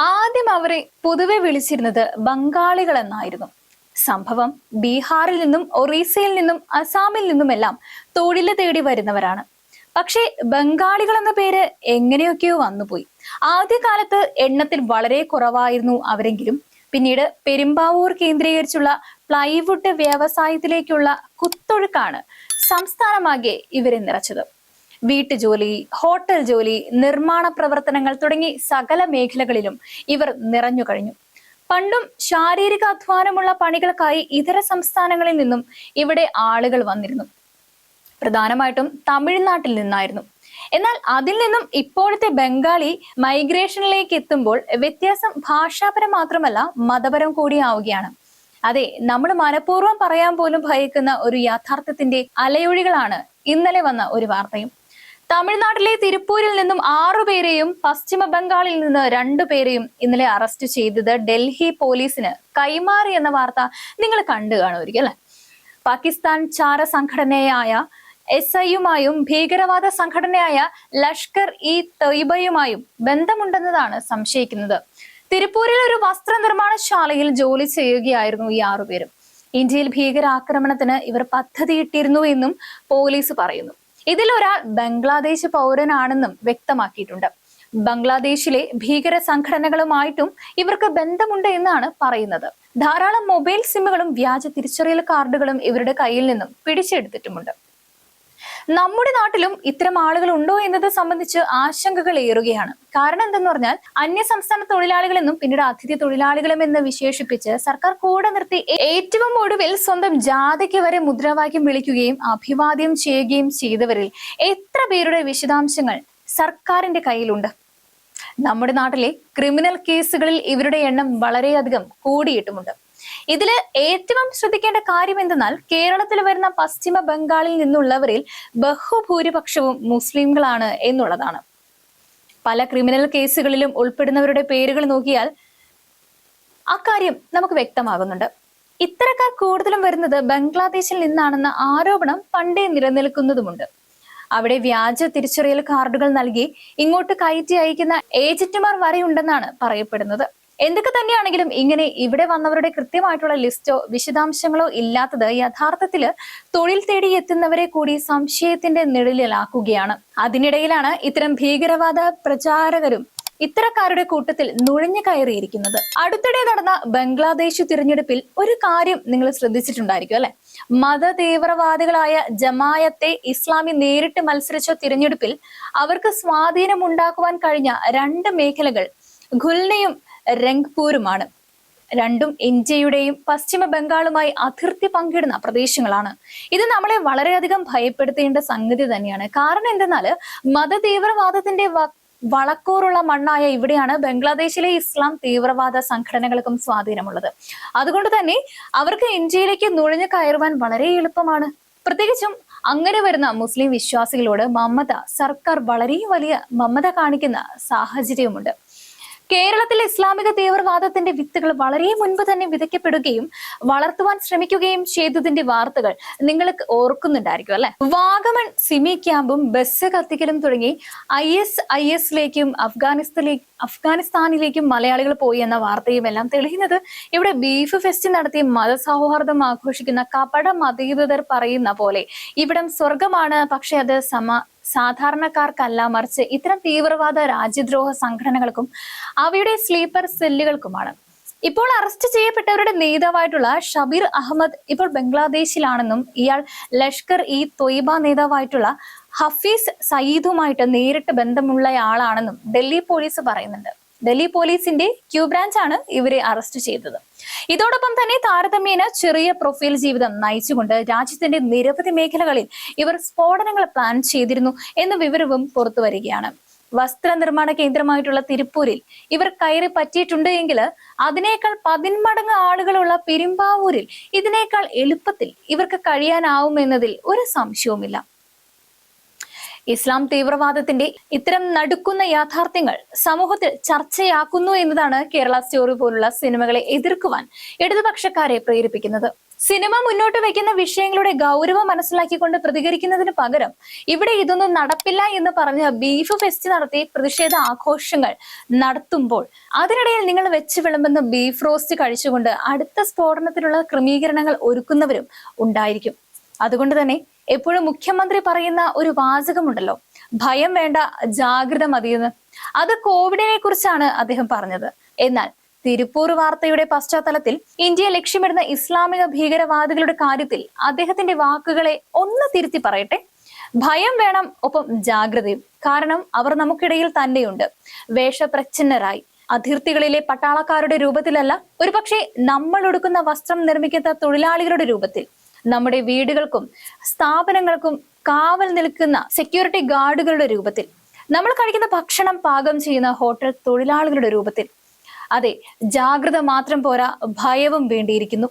ആദ്യം അവരെ പൊതുവെ വിളിച്ചിരുന്നത് ബംഗാളികൾ എന്നായിരുന്നു. സംഭവം ബീഹാറിൽ നിന്നും ഒറീസയിൽ നിന്നും അസാമിൽ നിന്നുമെല്ലാം തൊഴില് തേടി വരുന്നവരാണ്. പക്ഷേ ബംഗാളികൾ എന്ന പേര് എങ്ങനെയൊക്കെയോ വന്നുപോയി. ആദ്യകാലത്ത് എണ്ണത്തിൽ വളരെ കുറവായിരുന്നു അവരെങ്കിലും പിന്നീട് പെരുമ്പാവൂർ കേന്ദ്രീകരിച്ചുള്ള പ്ലൈവുഡ് വ്യവസായത്തിലേക്കുള്ള കുത്തൊഴുക്കാണ് സംസ്ഥാനമാകെ ഇവരെ നിറച്ചത്. വീട്ടുജോലി, ഹോട്ടൽ ജോലി, നിർമ്മാണ പ്രവർത്തനങ്ങൾ തുടങ്ങി സകല മേഖലകളിലും ഇവർ നിറഞ്ഞു കഴിഞ്ഞു. പണ്ടും ശാരീരിക അധ്വാനമുള്ള പണികൾക്കായി ഇതര സംസ്ഥാനങ്ങളിൽ നിന്നും ഇവിടെ ആളുകൾ വന്നിരുന്നു. പ്രധാനമായിട്ടും തമിഴ്നാട്ടിൽ നിന്നായിരുന്നു. എന്നാൽ അതിൽ നിന്നും ഇപ്പോഴത്തെ ബംഗാളി മൈഗ്രേഷനിലേക്ക് എത്തുമ്പോൾ വ്യത്യാസം ഭാഷാപരം മാത്രമല്ല മതപരം കൂടിയാവുകയാണ്. അതെ, നമ്മൾ മനഃപൂർവ്വം പറയാൻ പോലും ഭയക്കുന്ന ഒരു യാഥാർത്ഥ്യത്തിന്റെ അലയൊഴികളാണ് ഇന്നലെ വന്ന ഒരു വാർത്തയും. തമിഴ്നാട്ടിലെ തിരുപ്പൂരിൽ നിന്നും 6 പേരെയും പശ്ചിമ ബംഗാളിൽ നിന്ന് 2 പേരെയും ഇന്നലെ അറസ്റ്റ് ചെയ്തത് ഡൽഹി പോലീസിന് കൈമാറി എന്ന വാർത്ത നിങ്ങൾ കണ്ടു കാണുമായിരിക്കും അല്ലെ. പാകിസ്ഥാൻ ചാര സംഘടനയായ SIയുമായും ഭീകരവാദ സംഘടനയായ ലഷ്കർ ഇ തൊയ്ബയുമായും ബന്ധമുണ്ടെന്നതാണ് സംശയിക്കുന്നത്. തിരുപ്പൂരിൽ ഒരു വസ്ത്ര നിർമ്മാണശാലയിൽ ജോലി ചെയ്യുകയായിരുന്നു ഈ 6 പേരും. ഇന്ത്യയിൽ ഭീകരാക്രമണത്തിന് ഇവർ പദ്ധതിയിട്ടിരുന്നു എന്നും പോലീസ് പറയുന്നു. ഇതിലൊരാൾ ബംഗ്ലാദേശ് പൗരനാണെന്നും വ്യക്തമാക്കിയിട്ടുണ്ട്. ബംഗ്ലാദേശിലെ ഭീകര സംഘടനകളുമായിട്ടും ഇവർക്ക് ബന്ധമുണ്ട് എന്നാണ് പറയുന്നത്. ധാരാളം മൊബൈൽ സിമ്മുകളും വ്യാജ തിരിച്ചറിയൽ കാർഡുകളും ഇവരുടെ കയ്യിൽ നിന്നും പിടിച്ചെടുത്തിട്ടുമുണ്ട്. നമ്മുടെ നാട്ടിലും ഇത്തരം ആളുകൾ ഉണ്ടോ എന്നത് സംബന്ധിച്ച് ആശങ്കകൾ ഏറുകയാണ്. കാരണം എന്തെന്ന് പറഞ്ഞാൽ അന്യസംസ്ഥാന തൊഴിലാളികളെന്നും പിന്നീട് അതിഥി തൊഴിലാളികളും എന്ന് വിശേഷിപ്പിച്ച് സർക്കാർ കൂടെ നിർത്തി ഏറ്റവും ഒടുവിൽ സ്വന്തം ജാതിക്ക് വരെ മുദ്രാവാക്യം വിളിക്കുകയും അഭിവാദ്യം ചെയ്യുകയും ചെയ്തവരിൽ എത്ര പേരുടെ വിശദാംശങ്ങൾ സർക്കാരിന്റെ കയ്യിലുണ്ട്? നമ്മുടെ നാട്ടിലെ ക്രിമിനൽ കേസുകളിൽ ഇവരുടെ എണ്ണം വളരെയധികം കൂടിയിട്ടുമുണ്ട്. ഇതില് ഏറ്റവും ശ്രദ്ധിക്കേണ്ട കാര്യം എന്തെന്നാൽ കേരളത്തിൽ വരുന്ന പശ്ചിമ ബംഗാളിൽ നിന്നുള്ളവരിൽ ബഹുഭൂരിപക്ഷവും മുസ്ലിംകളാണ് എന്നുള്ളതാണ്. പല ക്രിമിനൽ കേസുകളിലും ഉൾപ്പെടുന്നവരുടെ പേരുകൾ നോക്കിയാൽ അക്കാര്യം നമുക്ക് വ്യക്തമാകുന്നുണ്ട്. ഇത്തരക്കാർ കൂടുതലും വരുന്നത് ബംഗ്ലാദേശിൽ നിന്നാണെന്ന ആരോപണം പണ്ടേ നിലനിൽക്കുന്നതുമുണ്ട്. അവിടെ വ്യാജ തിരിച്ചറിയൽ കാർഡുകൾ നൽകി ഇങ്ങോട്ട് കയറ്റി അയക്കുന്ന ഏജന്റുമാർ വരെയുണ്ടെന്നാണ് പറയപ്പെടുന്നത്. എന്തൊക്കെ തന്നെയാണെങ്കിലും ഇങ്ങനെ ഇവിടെ വന്നവരുടെ കൃത്യമായിട്ടുള്ള ലിസ്റ്റോ വിശദാംശങ്ങളോ ഇല്ലാത്തത് യഥാർത്ഥത്തില് തൊഴിൽ തേടി എത്തുന്നവരെ കൂടി സംശയത്തിന്റെ നിഴലിലാക്കുകയാണ്. അതിനിടയിലാണ് ഇത്തരം ഭീകരവാദ പ്രചാരകരും ഇത്തരക്കാരുടെ കൂട്ടത്തിൽ നുഴഞ്ഞു കയറിയിരിക്കുന്നത്. അടുത്തിടെ നടന്ന ബംഗ്ലാദേശ് തിരഞ്ഞെടുപ്പിൽ ഒരു കാര്യം നിങ്ങൾ ശ്രദ്ധിച്ചിട്ടുണ്ടായിരിക്കും അല്ലെ. മത തീവ്രവാദികളായ ജമായത്തെ ഇസ്ലാമി നേരിട്ട് മത്സരിച്ച തിരഞ്ഞെടുപ്പിൽ അവർക്ക് സ്വാധീനം ഉണ്ടാക്കുവാൻ കഴിഞ്ഞ 2 മേഖലകൾ ഖുൽനയും രംഗ്പൂരുമാണ്. രണ്ടും ഇന്ത്യയുടെയും പശ്ചിമ ബംഗാളുമായി അതിർത്തി പങ്കിടുന്ന പ്രദേശങ്ങളാണ്. ഇത് നമ്മളെ വളരെയധികം ഭയപ്പെടുത്തേണ്ട സംഗതി തന്നെയാണ്. കാരണം എന്തെന്നാല് മത തീവ്രവാദത്തിന്റെ വളക്കൂറുള്ള മണ്ണായ ഇവിടെയാണ് ബംഗ്ലാദേശിലെ ഇസ്ലാം തീവ്രവാദ സംഘടനകൾക്കും സ്വാധീനമുള്ളത്. അതുകൊണ്ട് തന്നെ അവർക്ക് ഇന്ത്യയിലേക്ക് നുഴഞ്ഞു കയറുവാൻ വളരെ എളുപ്പമാണ്. പ്രത്യേകിച്ചും അങ്ങനെ വരുന്ന മുസ്ലിം വിശ്വാസികളോട് സർക്കാർ വളരെ വലിയ മമത കാണിക്കുന്ന സാഹചര്യവുമുണ്ട്. കേരളത്തിൽ ഇസ്ലാമിക തീവ്രവാദത്തിന്റെ വിത്തുകൾ വളരെ മുൻപ് തന്നെ വിതയ്ക്കപ്പെടുകയും വളർത്തുവാൻ ശ്രമിക്കുകയും ചെയ്തതിന്റെ വാർത്തകൾ നിങ്ങൾ ഓർക്കുന്നുണ്ടായിരിക്കും അല്ലെ. വാഗമൺ സിമി ക്യാമ്പും ബസ് കത്തിക്കലും തുടങ്ങി ISISലേക്കും അഫ്ഗാനിസ്ഥാനിലേക്കും മലയാളികൾ പോയി എന്ന വാർത്തയും എല്ലാം തെളിയുന്നത് ഇവിടെ ബീഫ് ഫെസ്റ്റ് നടത്തി മതസൗഹാർദ്ദം ആഘോഷിക്കുന്ന കപട മതീതർ പറയുന്ന പോലെ ഇവിടം സ്വർഗമാണ്, പക്ഷെ അത് സാധാരണക്കാർക്കല്ല, മറിച്ച് ഇത്തരം തീവ്രവാദ രാജ്യദ്രോഹ സംഘടനകൾക്കും അവയുടെ സ്ലീപ്പർ സെല്ലുകൾക്കുമാണ്. ഇപ്പോൾ അറസ്റ്റ് ചെയ്യപ്പെട്ടവരുടെ നേതാവായിട്ടുള്ള ഷബീർ അഹമ്മദ് ഇപ്പോൾ ബംഗ്ലാദേശിലാണെന്നും ഇയാൾ ലഷ്കർ ഇ തൊയ്ബ നേതാവായിട്ടുള്ള ഹഫീസ് സയീദുമായിട്ട് നേരിട്ട് ബന്ധമുള്ളയാളാണെന്നും ഡൽഹി പോലീസ് പറയുന്നുണ്ട്. ഡൽഹി പോലീസിന്റെ ക്യൂ ബ്രാഞ്ചാണ് ഇവരെ അറസ്റ്റ് ചെയ്തത്. ഇതോടൊപ്പം തന്നെ താരതമ്യേന ചെറിയ പ്രൊഫൈൽ ജീവിതം നയിച്ചുകൊണ്ട് രാജ്യത്തിന്റെ നിരവധി മേഖലകളിൽ ഇവർ സ്ഫോടനങ്ങൾ പ്ലാൻ ചെയ്തിരുന്നു എന്ന വിവരവും പുറത്തു വരികയാണ്. വസ്ത്ര നിർമ്മാണ കേന്ദ്രമായിട്ടുള്ള തിരുപ്പൂരിൽ ഇവർ കയറി പറ്റിയിട്ടുണ്ട് എങ്കിൽ അതിനേക്കാൾ 10 മടങ്ങ് ആളുകളുള്ള പെരുമ്പാവൂരിൽ ഇതിനേക്കാൾ എളുപ്പത്തിൽ ഇവർക്ക് കഴിയാനാവുമെന്നതിൽ ഒരു സംശയവുമില്ല. ഇസ്ലാം തീവ്രവാദത്തിന്റെ ഇത്തരം നടുക്കുന്ന യാഥാർത്ഥ്യങ്ങൾ സമൂഹത്തിൽ ചർച്ചയാക്കുന്നു എന്നതാണ് കേരള സ്റ്റോറി പോലുള്ള സിനിമകളെ എതിർക്കുവാൻ ഇടതുപക്ഷക്കാരെ പ്രേരിപ്പിക്കുന്നത്. സിനിമ മുന്നോട്ട് വയ്ക്കുന്ന വിഷയങ്ങളുടെ ഗൗരവം മനസ്സിലാക്കിക്കൊണ്ട് പ്രതികരിക്കുന്നതിന് പകരം ഇവിടെ ഇതൊന്നും നടപ്പില്ല എന്ന് പറഞ്ഞ് ബീഫ് ഫെസ്റ്റ് നടത്തി പ്രതിഷേധ ആഘോഷങ്ങൾ നടത്തുമ്പോൾ അതിനിടയിൽ നിങ്ങൾ വെച്ച് വിളമ്പുന്ന ബീഫ് റോസ്റ്റ് കഴിച്ചുകൊണ്ട് അടുത്ത സ്ഫോടനത്തിനുള്ള ക്രമീകരണങ്ങൾ ഒരുക്കുന്നവരും ഉണ്ടായിരിക്കും. അതുകൊണ്ട് തന്നെ എപ്പോഴും മുഖ്യമന്ത്രി പറയുന്ന ഒരു വാചകമുണ്ടല്ലോ, ഭയം വേണ്ട, ജാഗ്രത മതിയെന്ന്. അത് കോവിഡിനെ കുറിച്ചാണ് അദ്ദേഹം പറഞ്ഞത്. എന്നാൽ തിരുപ്പൂർ വാർത്തയുടെ പശ്ചാത്തലത്തിൽ ഇന്ത്യയെ ലക്ഷ്യമിടുന്ന ഇസ്ലാമിക ഭീകരവാദികളുടെ കാര്യത്തിൽ അദ്ദേഹത്തിന്റെ വാക്കുകളെ ഒന്ന് തിരുത്തി പറയട്ടെ. ഭയം വേണം, ഒപ്പം ജാഗ്രതയും. കാരണം അവർ നമുക്കിടയിൽ തന്നെയുണ്ട്, വേഷപ്രച്ഛന്നരായി. അതിർത്തികളിലെ പട്ടാളക്കാരുടെ രൂപത്തിലല്ല, ഒരുപക്ഷെ നമ്മൾ ഉടുക്കുന്ന വസ്ത്രം നിർമ്മിക്കുന്ന തൊഴിലാളികളുടെ രൂപത്തിൽ. നമ്മുടെ വീടുകൾക്കും സ്ഥാപനങ്ങൾക്കും കാവൽ നിൽക്കുന്ന സെക്യൂരിറ്റി ഗാർഡുകളുടെ രൂപത്തിൽ. നമ്മൾ കഴിക്കുന്ന ഭക്ഷണം പാകം ചെയ്യുന്ന ഹോട്ടൽ തൊഴിലാളികളുടെ രൂപത്തിൽ. അതെ, ജാഗ്രത മാത്രം പോരാ, ഭയവും വേണ്ടിയിരിക്കുന്നു.